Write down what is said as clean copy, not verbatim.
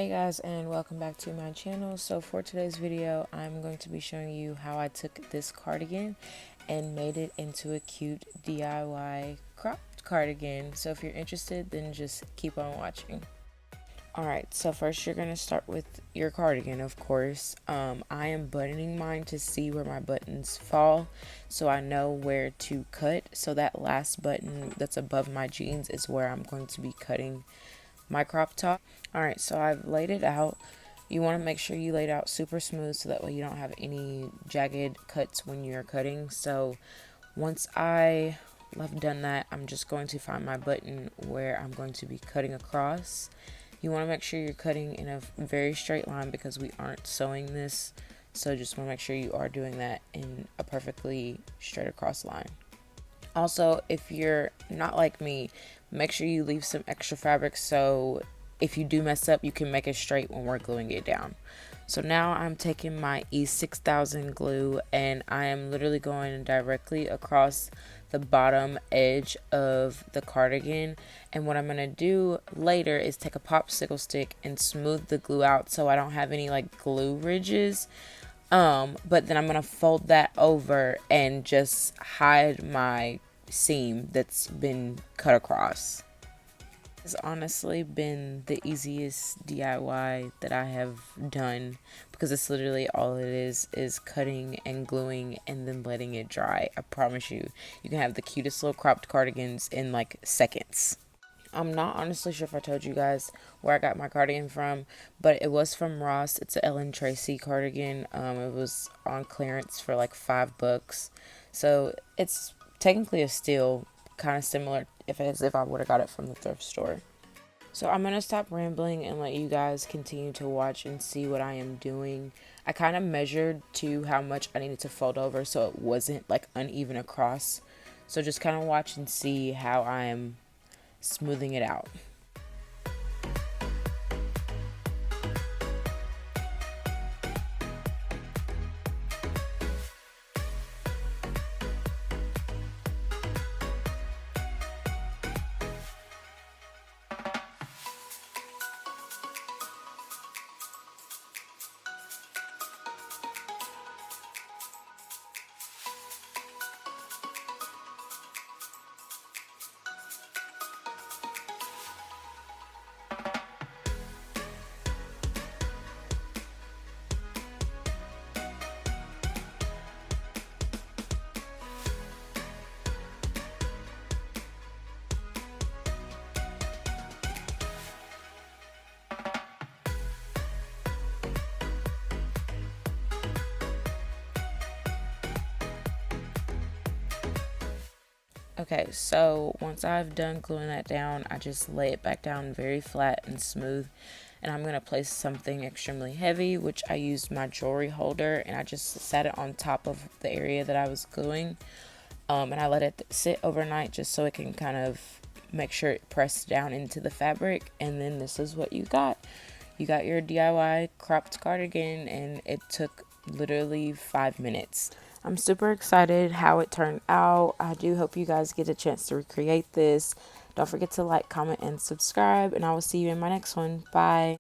Hey guys, and welcome back to my channel. So for today's video, I'm going to be showing you how I took this cardigan and made it into a cute DIY cropped cardigan. So if you're interested, then just keep on watching. Alright, so first you're going to start with your cardigan, of course. I am buttoning mine to see where my buttons fall, so I know where to cut. So that last button that's above my jeans is where I'm going to be cutting my crop top. Alright, so I've laid it out. You want to make sure you lay it out super smooth so that way you don't have any jagged cuts when you're cutting. So once I have done that, I'm just going to find my button where I'm going to be cutting across. You want to make sure you're cutting in a very straight line because we aren't sewing this. So just want to make sure you are doing that in a perfectly straight across line. Also, if you're not like me, make sure you leave some extra fabric so if you do mess up, you can make it straight when we're gluing it down. So now I'm taking my E6000 glue and I am literally going directly across the bottom edge of the cardigan. And what I'm going to do later is take a popsicle stick and smooth the glue out so I don't have any like glue ridges. But then I'm going to fold that over and just hide my seam that's been cut across. It's honestly been the easiest DIY that I have done because it's literally all it is cutting and gluing and then letting it dry. I promise you, you can have the cutest little cropped cardigans in like seconds. I'm not honestly sure if I told you guys where I got my cardigan from, but it was from Ross. It's a Ellen Tracy cardigan. It was on clearance for like $5. So it's technically a steal, kind of similar as if I would have got it from the thrift store. So I'm going to stop rambling and let you guys continue to watch and see what I am doing. I kind of measured to how much I needed to fold over so it wasn't like uneven across. So just kind of watch and see how I am smoothing it out. Okay, so once I've done gluing that down, I just lay it back down very flat and smooth. And I'm going to place something extremely heavy, which I used my jewelry holder. And I just sat it on top of the area that I was gluing. And I let it sit overnight just so it can kind of make sure it pressed down into the fabric. And then this is what you got. You got your DIY cropped cardigan, and it took literally 5 minutes. I'm super excited how it turned out. I do hope you guys get a chance to recreate this. Don't forget to like, comment, and subscribe, and I will see you in my next one. Bye.